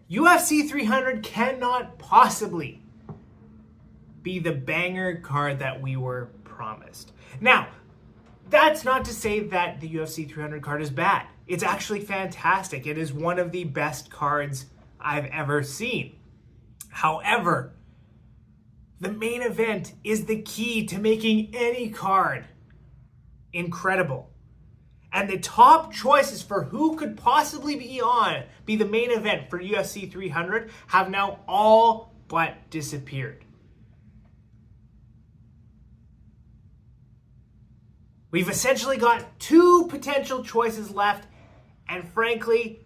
UFC 300 cannot possibly be the banger card that we were promised. Now, that's not to say that the UFC 300 card is bad. It's actually fantastic. It is one of the best cards I've ever seen. However, the main event is the key to making any card incredible. And the top choices for who could possibly be the main event for UFC 300 have now all but disappeared. We've essentially got two potential choices left, and frankly,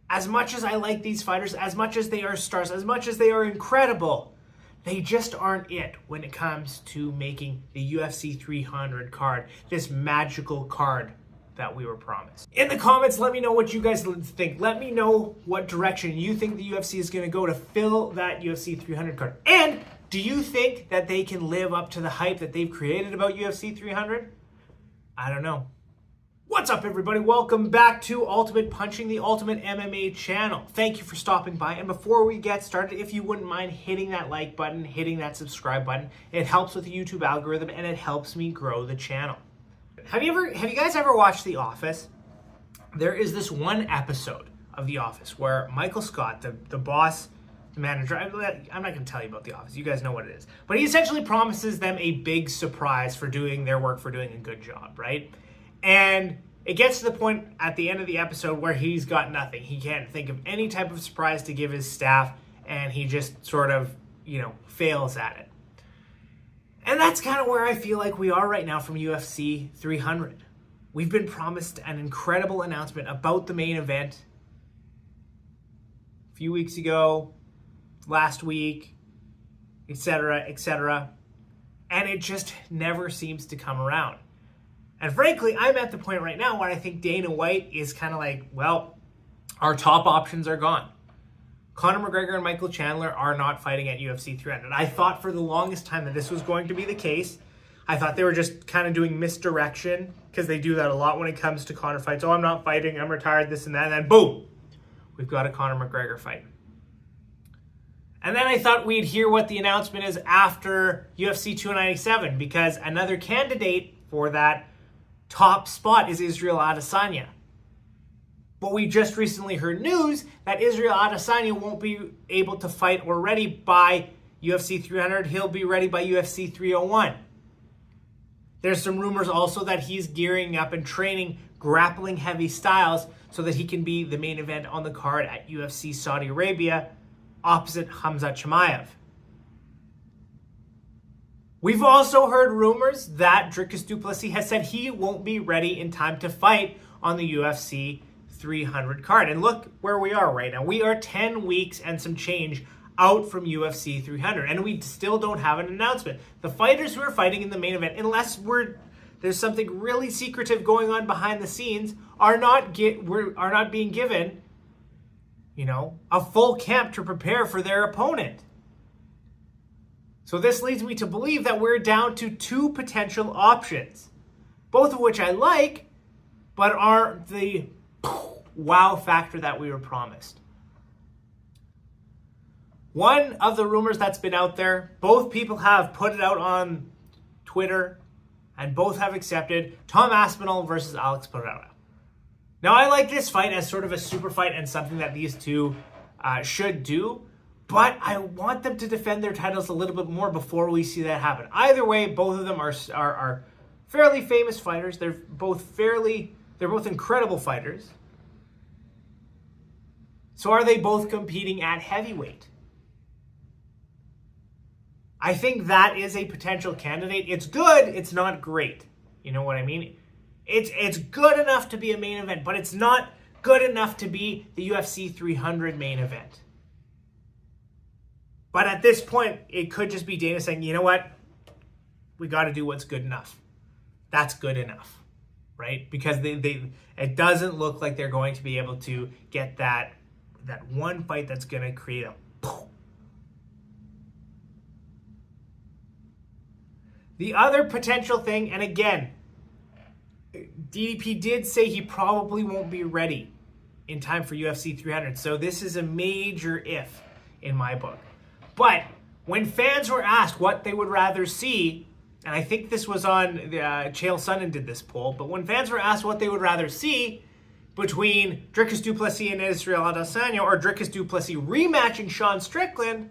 as much as I like these fighters, as much as they are stars, as much as they are incredible, they just aren't it when it comes to making the UFC 300 card, this magical card that we were promised. In the comments, let me know what you guys think. Let me know what direction you think the UFC is going to go to fill that UFC 300 card. And do you think that they can live up to the hype that they've created about UFC 300? I don't know. What's up, everybody? Welcome back to Ultimate Punching, the Ultimate MMA channel. Thank you for stopping by. And before we get started, if you wouldn't mind hitting that like button, hitting that subscribe button, it helps with the YouTube algorithm and it helps me grow the channel. Have you guys ever watched The Office? There is this one episode of The Office where Michael Scott, the boss, the manager, I'm not going to tell you about The Office. You guys know what it is. But he essentially promises them a big surprise for doing their work, for doing a good job, right? And it gets to the point at the end of the episode where he's got nothing. He can't think of any type of surprise to give his staff, and he just sort of, fails at it. And that's kind of where I feel like we are right now from UFC 300. We've been promised an incredible announcement about the main event a few weeks ago, last week, etc., etc. And it just never seems to come around. And frankly, I'm at the point right now where I think Dana White is kind of like, well, our top options are gone. Conor McGregor and Michael Chandler are not fighting at UFC 300. I thought for the longest time that this was going to be the case. I thought they were just kind of doing misdirection because they do that a lot when it comes to Conor fights. Oh, I'm not fighting, I'm retired, this and that, and then boom, we've got a Conor McGregor fight. And then I thought we'd hear what the announcement is after UFC 297 because another candidate for that top spot is Israel Adesanya. But we just recently heard news that Israel Adesanya won't be able to fight or ready by UFC 300. He'll be ready by UFC 301. There's some rumors also that he's gearing up and training grappling-heavy styles so that he can be the main event on the card at UFC Saudi Arabia opposite Khamzat Chimaev. We've also heard rumors that Dricus Du Plessis has said he won't be ready in time to fight on the UFC 300 card. And look where we are right now. We are 10 weeks and some change out from UFC 300, and we still don't have an announcement. The fighters who are fighting in the main event, unless there's something really secretive going on behind the scenes, are not being given, a full camp to prepare for their opponent. So this leads me to believe that we're down to two potential options, both of which I like, but aren't the wow factor that we were promised. One of the rumors that's been out there, both people have put it out on Twitter, and both have accepted Tom Aspinall versus Alex Periera. Now, I like this fight as sort of a super fight and something that these two should do, but I want them to defend their titles a little bit more before we see that happen. Either way, both of them are fairly famous fighters. They're both incredible fighters. So are they both competing at heavyweight? I think that is a potential candidate. It's good, it's not great. You know what I mean? It's good enough to be a main event, but it's not good enough to be the UFC 300 main event. But at this point, it could just be Dana saying, you know what? We got to do what's good enough. That's good enough, right? Because it doesn't look like they're going to be able to get that one fight that's going to create a The other potential thing, and again, DDP did say he probably won't be ready in time for UFC 300. So this is a major if in my book. But when fans were asked what they would rather see, and I think this was on, Chael Sonnen did this poll, but when fans were asked what they would rather see between Dricus Du Plessis and Israel Adesanya, or Dricus Du Plessis rematching Sean Strickland,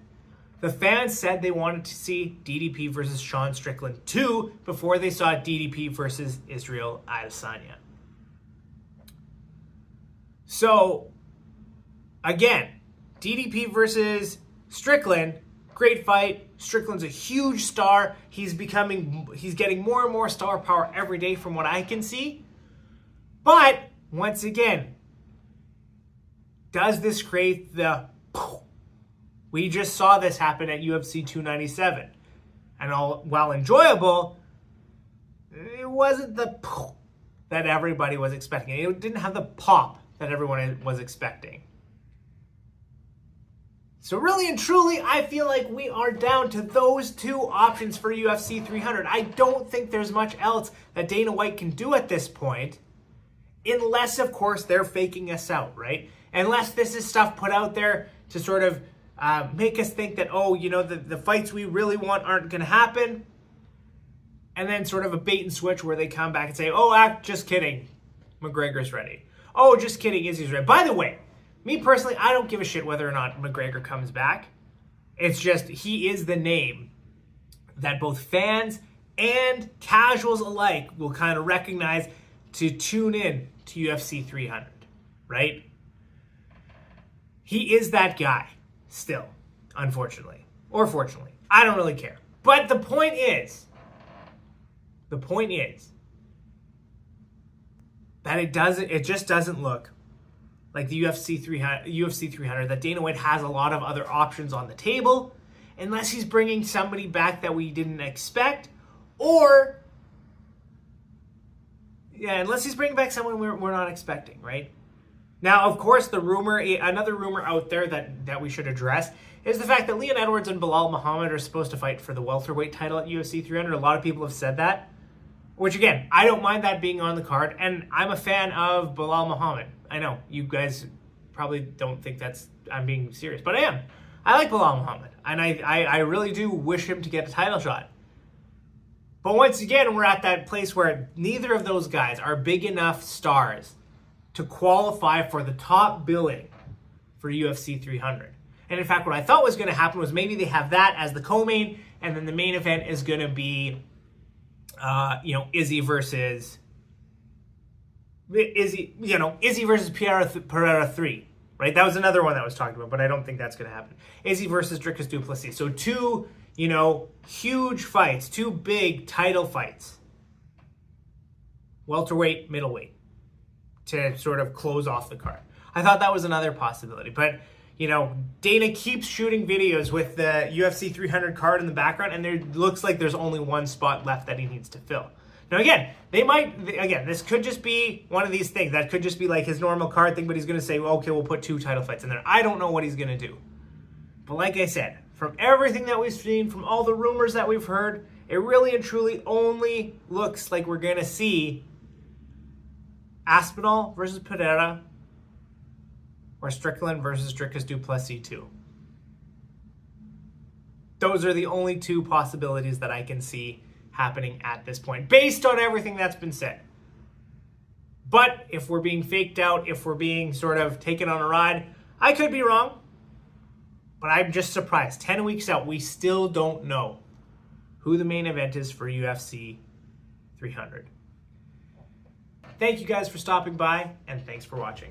the fans said they wanted to see DDP versus Sean Strickland 2 before they saw DDP versus Israel Adesanya. So, again, DDP versus Strickland, great fight. Strickland's a huge star. He's getting more and more star power every day from what I can see. But, once again, does this create the... We just saw this happen at UFC 297. And while enjoyable, it wasn't the that everybody was expecting. It didn't have the pop that everyone was expecting. So really and truly, I feel like we are down to those two options for UFC 300. I don't think there's much else that Dana White can do at this point, unless, of course, they're faking us out, right? Unless this is stuff put out there to sort of make us think that, oh, you know, the fights we really want aren't going to happen. And then sort of a bait and switch where they come back and say, oh, just kidding, McGregor's ready. Oh, just kidding, Izzy's ready. By the way, me personally, I don't give a shit whether or not McGregor comes back. It's just he is the name that both fans and casuals alike will kind of recognize to tune in to UFC 300, right? He is that guy still, unfortunately. Or fortunately. I don't really care. But the point is that it just doesn't look like the UFC 300, that Dana White has a lot of other options on the table, unless he's bringing somebody back that we didn't expect, or, unless he's bringing back someone we're not expecting, right? Now, of course, another rumor out there that we should address is the fact that Leon Edwards and Belal Muhammad are supposed to fight for the welterweight title at UFC 300. A lot of people have said that, which, again, I don't mind that being on the card, and I'm a fan of Belal Muhammad. I know, you guys probably don't think I'm being serious, but I am. I like Belal Muhammad, and I really do wish him to get a title shot. But once again, we're at that place where neither of those guys are big enough stars to qualify for the top billing for UFC 300. And in fact, what I thought was going to happen was maybe they have that as the co-main, and then the main event is going to be, Izzy versus Periera 3, right? That was another one that was talked about, but I don't think that's going to happen. Izzy versus Dricus Du Plessis. So two, huge fights, two big title fights. Welterweight, middleweight, to sort of close off the card. I thought that was another possibility, but Dana keeps shooting videos with the UFC 300 card in the background, and there looks like there's only one spot left that he needs to fill. Now, again, this could just be one of these things. That could just be like his normal card thing, but he's going to say, well, okay, we'll put 2 title fights in there. I don't know what he's going to do. But like I said, from everything that we've seen, from all the rumors that we've heard, it really and truly only looks like we're going to see Aspinall versus Periera, or Strickland versus Dricus Du Plessis 2. Those are the only 2 possibilities that I can see happening at this point, based on everything that's been said. But if we're being faked out, if we're being sort of taken on a ride, I could be wrong. But I'm just surprised. 10 weeks out, we still don't know who the main event is for UFC 300. Thank you guys for stopping by, and thanks for watching.